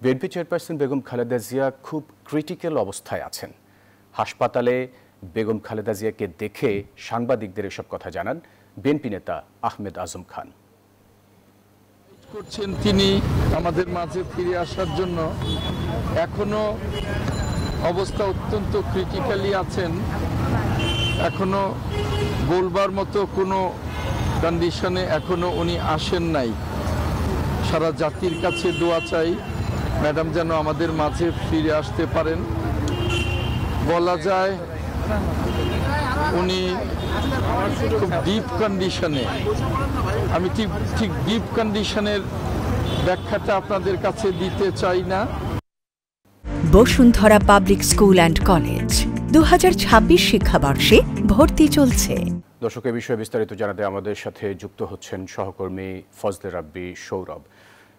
BNP chairperson Begum Khaleda Zia খুব critical অবস্থায় আছেন। হাসপাতালে বেগম খালেদা জিয়াকে দেখে সাংবাদিকদের এসব কথা জানান বিএনপি নেতা আহমেদ আজম খান। করছেন তিনি আমাদের মাঝে ফিরে আসার জন্য, এখনো অবস্থা অত্যন্ত ক্রিটিক্যালি আছেন, এখনো বলবার মতো কোনো কন্ডিশনে এখনো উনি আসেন নাই। সারা জাতির কাছে দোয়া চাই ম্যাডাম যেন আমাদের মাঝে ফিরে আসতে পারেন। বলা যায় উনি খুব ডিপ কন্ডিশনে, আমি ঠিক ডিপ কন্ডিশনের ব্যাখ্যাটা আপনাদের কাছে দিতে চাই না। Bashundhara public school and college 2026 শিক্ষাবর্ষে ভর্তি চলছে। দর্শক, এই বিষয়ে বিস্তারিত জানাতে আমাদের সাথে যুক্ত হচ্ছেন সহকর্মী ফজলে রাব্বি সৌরভ।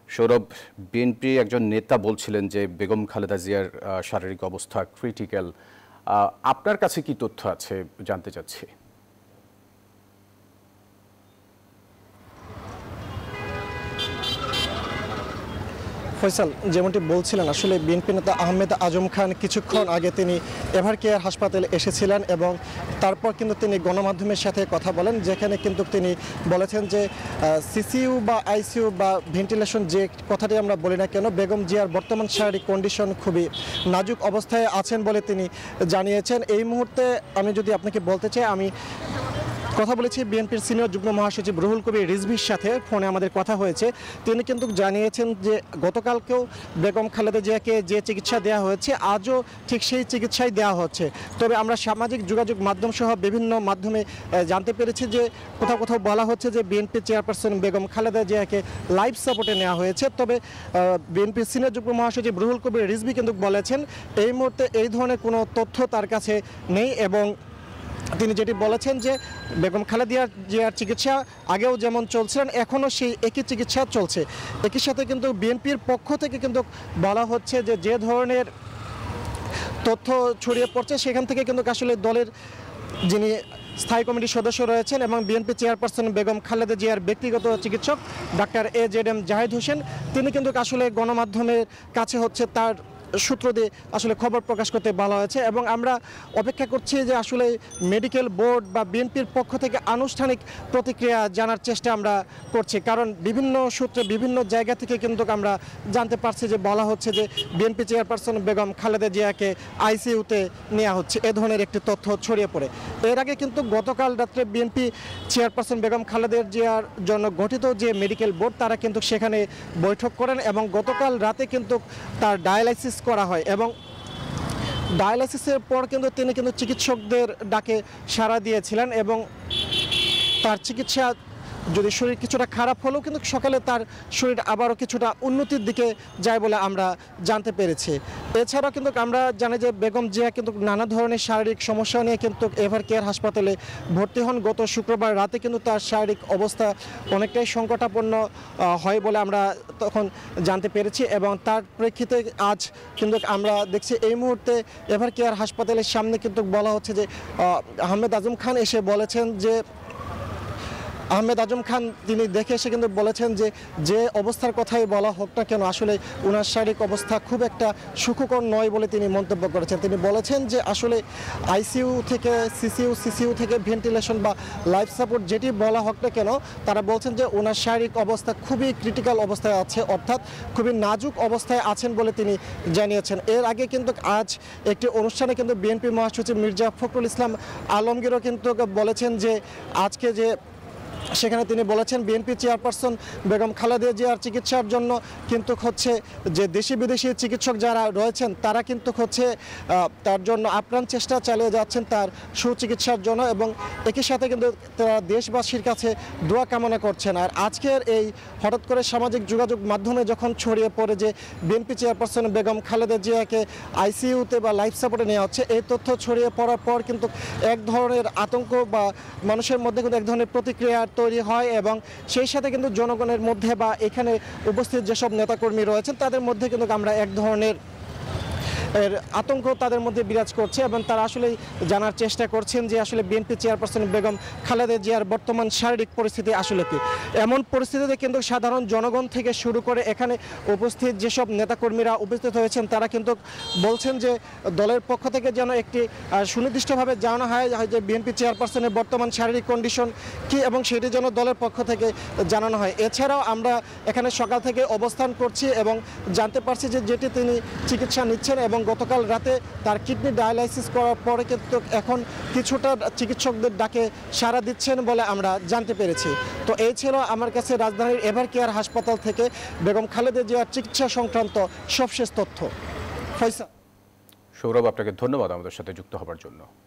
সৌরভ, বিএনপি একজন নেতা বলছিলেন যে বেগম খালেদা জিয়ার শারীরিক অবস্থা ক্রিটিক্যাল। আপনার কাছে কি তথ্য আছে জানতে চাচ্ছি। ফয়সাল, যেমনটি বলছিলেন, আসলে বিএনপি নেতা আহমেদ আজম খান কিছুক্ষণ আগে তিনি এভারকেয়ার হাসপাতালে এসেছিলেন এবং তারপর কিন্তু তিনি গণমাধ্যমের সাথে কথা বলেন, যেখানে কিন্তু তিনি বলেছেন যে সিসিইউ বা আইসিইউ বা ভেন্টিলেশন যে কথাটি আমরা বলি না কেন, বেগম জিয়ার বর্তমান শারীরিক কন্ডিশন খুবই নাজুক অবস্থায় আছেন বলে তিনি জানিয়েছেন। এই মুহূর্তে আমি যদি আপনাকে বলতে চাই, আমি কথা বলেছি বিএনপির সিনিয়র যুগ্ম মহাসচিব রুহুল কবির রিজভির সাথে, ফোনে আমাদের কথা হয়েছে। তিনি কিন্তু জানিয়েছেন যে গতকালকেও বেগম খালেদা জিয়াকে যে চিকিৎসা দেওয়া হয়েছে আজও ঠিক সেই চিকিৎসাই দেওয়া হচ্ছে। তবে আমরা সামাজিক যোগাযোগ মাধ্যম সহ বিভিন্ন মাধ্যমে জানতে পেরেছি যে কোথাও কোথাও বলা হচ্ছে যে বিএনপি চেয়ারপারসন বেগম খালেদা জিয়াকে লাইফ সাপোর্টে নেওয়া হয়েছে। তবে বিএনপির সিনিয়র যুগ্ম মহাসচিব রুহুল কবির রিজভি কিন্তু বলেছেন এই মুহূর্তে এই ধরনের কোনো তথ্য তার কাছে নেই এবং তিনি যেটি বলেছেন যে বেগম খালেদা জিয়ার চিকিৎসা আগেও যেমন চলছিলেন এখনও সেই একই চিকিৎসা চলছে। একই সাথে কিন্তু বিএনপির পক্ষ থেকে কিন্তু বলা হচ্ছে যে যে ধরনের তথ্য ছড়িয়ে পড়ছে সেখান থেকে কিন্তু আসলে দলের যিনি স্থায়ী কমিটির সদস্য রয়েছেন এবং বিএনপি চেয়ারপারসন বেগম খালেদা জিয়ার ব্যক্তিগত চিকিৎসক ডাক্তার AZM জাহিদ হোসেন, তিনি কিন্তু আসলে গণমাধ্যমের কাছে হচ্ছে তার সূত্র দিয়ে আসলে খবর প্রকাশ করতে বলা হয়েছে এবং আমরা অপেক্ষা করছি যে আসলে মেডিকেল বোর্ড বা বিএনপির পক্ষ থেকে আনুষ্ঠানিক প্রতিক্রিয়া জানার চেষ্টা আমরা করছি। কারণ বিভিন্ন সূত্রে বিভিন্ন জায়গা থেকে কিন্তু আমরা জানতে পারছি যে বলা হচ্ছে যে বিএনপি চেয়ারপারসন বেগম খালেদা জিয়াকে আইসিইউতে নেওয়া হচ্ছে, এ ধরনের একটি তথ্য ছড়িয়ে পড়ে। এর আগে কিন্তু গতকাল রাত্রে বিএনপি চেয়ারপারসন বেগম খালেদা জিয়ার জন্য গঠিত যে মেডিকেল বোর্ড তারা কিন্তু সেখানে বৈঠক করেন এবং গতকাল রাতে কিন্তু তার ডায়ালাইসিস করা হয় এবং ডায়ালাইসিসের পর কিন্তু তিনি কিন্তু চিকিৎসকদের ডাকে সাড়া দিয়েছিলেন এবং তার চিকিৎসা যদি শরীর কিছুটা খারাপ হলেও কিন্তু সকালে তার শরীর আবারও কিছুটা উন্নতির দিকে যায় বলে আমরা জানতে পেরেছি। এছাড়াও কিন্তু আমরা জানি যে বেগম জিয়া কিন্তু নানা ধরনের শারীরিক সমস্যা নিয়ে কিন্তু এভারকেয়ার হাসপাতালে ভর্তি হন। গত শুক্রবার রাতে কিন্তু তার শারীরিক অবস্থা অনেকটাই সংকটাপন্ন হয় বলে আমরা তখন জানতে পেরেছি এবং তার প্রেক্ষিতে আজ কিন্তু আমরা দেখছি এই মুহূর্তে এভারকেয়ার হাসপাতালের সামনে কিন্তু বলা হচ্ছে যে আহমেদ আজম খান এসে বলেছেন যে আহমেদ আজম খান তিনি দেখে এসে কিন্তু বলেছেন যে যে অবস্থার কথাই বলা হোক না কেন আসলে ওনার শারীরিক অবস্থা খুব একটা সুখকর নয় বলে তিনি মন্তব্য করেছেন। তিনি বলেছেন যে আসলে আইসিইউ থেকে সিসিইউ থেকে ভেন্টিলেশন বা লাইফ সাপোর্ট যেটি বলা হোক না কেন, তারা বলছেন যে ওনার শারীরিক অবস্থা খুবই ক্রিটিক্যাল অবস্থায় আছে, অর্থাৎ খুবই নাজুক অবস্থায় আছেন বলে তিনি জানিয়েছেন। এর আগে কিন্তু আজ একটি অনুষ্ঠানে কিন্তু বিএনপি মহাসচিব মির্জা ফখরুল ইসলাম আলমগীরও কিন্তু বলেছেন যে আজকে যে সেখানে তিনি বলেছেন বিএনপি চেয়ারপারসন বেগম খালেদা জিয়ার চিকিৎসার জন্য কিন্তু হচ্ছে যে দেশি বিদেশি চিকিৎসক যারা রয়েছেন তারা কিন্তু হচ্ছে তার জন্য আপ্রাণ চেষ্টা চালিয়ে যাচ্ছেন তার সুচিকিৎসার জন্য এবং একই সাথে কিন্তু তারা দেশবাসীর কাছে দোয়া কামনা করছেন। আর আজকের এই হঠাৎ করে সামাজিক যোগাযোগ মাধ্যমে যখন ছড়িয়ে পড়ে যে বিএনপি চেয়ারপারসন বেগম খালেদা জিয়াকে আইসিইউতে বা লাইফ সাপোর্টে নেওয়া হচ্ছে, এই তথ্য ছড়িয়ে পড়ার পর কিন্তু এক ধরনের আতঙ্ক বা মানুষের মধ্যে কিন্তু এক ধরনের প্রতিক্রিয়া তৈরি হয় এবং সেই সাথে কিন্তু জনগণের মধ্যে বা এখানে উপস্থিত যেসব নেতাকর্মী রয়েছেন তাদের মধ্যে কিন্তু আমরা এক ধরনের এর আতঙ্ক তাদের মধ্যে বিরাজ করছে এবং তারা আসলে জানার চেষ্টা করছেন যে আসলে বিএনপি চেয়ারপারসন বেগম খালেদা জিয়ার বর্তমান শারীরিক পরিস্থিতি আসলে কি। এমন পরিস্থিতিতে কিন্তু সাধারণ জনগণ থেকে শুরু করে এখানে উপস্থিত যেসব নেতাকর্মীরা উপস্থিত হয়েছেন তারা কিন্তু বলছেন যে দলের পক্ষ থেকে যেন একটি সুনির্দিষ্টভাবে জানানো হয় যে বিএনপি চেয়ারপারসনের বর্তমান শারীরিক কন্ডিশন কি এবং সেটি যেন দলের পক্ষ থেকে জানানো হয়। এছাড়াও আমরা এখানে সকাল থেকে অবস্থান করছি এবং জানতে পারছি যে যেটি তিনি চিকিৎসা নিচ্ছেন এবং গতকাল রাতে তার কিডনি ডায়ালাইসিস করার পরে কিন্তু এখন কিছুটা চিকিৎসকদের ডাকে সাড়া দিচ্ছেন বলে আমরা জানতে পেরেছি। তো এই ছিল আমার কাছে রাজধানীর এভার কেয়ার হাসপাতাল থেকে বেগম খালেদা জিয়ার চিকিৎসা সংক্রান্ত সবশেষ তথ্য। ফয়সাল। সৌরভ, আপনাকে ধন্যবাদ আমাদের সাথে যুক্ত হবার জন্য।